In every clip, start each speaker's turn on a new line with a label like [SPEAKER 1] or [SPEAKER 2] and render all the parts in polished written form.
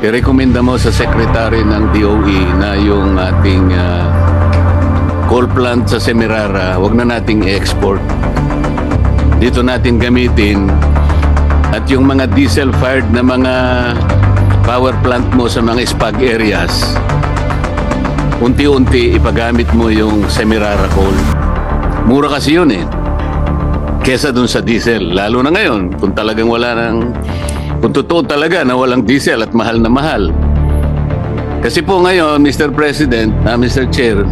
[SPEAKER 1] i-recommenda mo sa Secretary ng DOE na yung ating coal plant sa Semirara, wag na nating i-export. Dito natin gamitin. At yung mga diesel-fired na mga power plant mo sa mga spag areas, unti-unti ipagamit mo yung Semirara coal. Mura kasi yun eh, kesa dun sa diesel. Lalo na ngayon, kung talagang wala nang, kung totoo talaga na walang diesel at mahal na mahal. Kasi po ngayon, Mr. President, Mr. Chair,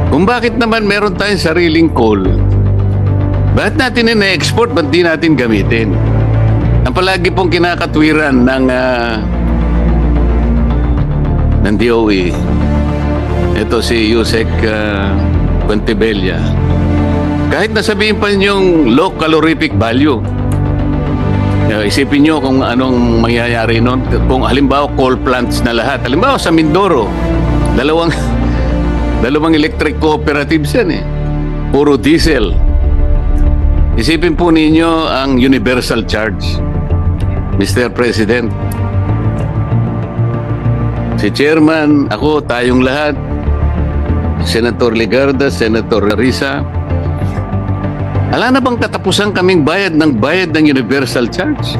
[SPEAKER 1] kung bakit naman meron tayong sariling coal, bakit natin ina-export, ba't di natin gamitin? Ang palagi pong kinakatwiran ng DOE, ito si Yusek Quintebella, kahit nasabihin pa yung low calorific value, isipin nyo kung anong mangyayari nun. Kung halimbawa coal plants na lahat, halimbawa sa Mindoro, dalawang electric cooperatives yan eh, puro diesel. Isipin po ninyo ang universal charge, Mr. President. Si Chairman, ako, tayong lahat, Senator Legarda, Senator Risa, ala na bang katapusan kaming bayad ng universal charge?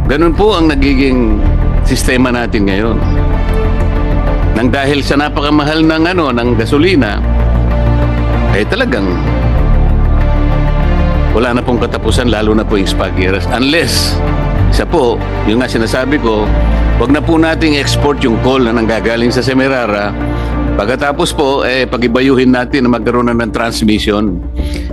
[SPEAKER 1] Ganun po ang nagiging sistema natin ngayon. Nang dahil sa napakamahal ng gasolina, ay talagang wala na pong katapusan, lalo na po yung spageras. Unless, isa po, yung nga sinasabi ko, wag na po nating export yung coal na nanggagaling sa Semirara. Pagkatapos po, pagibayuhin natin na magkaroon na ng transmission.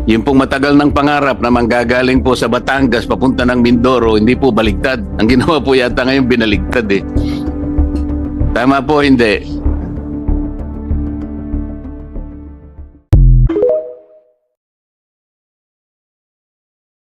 [SPEAKER 1] Yung pong matagal ng pangarap na manggagaling po sa Batangas papunta ng Mindoro, hindi po baligtad. Ang ginawa po yata ngayon binaligtad eh. Tama po, hindi.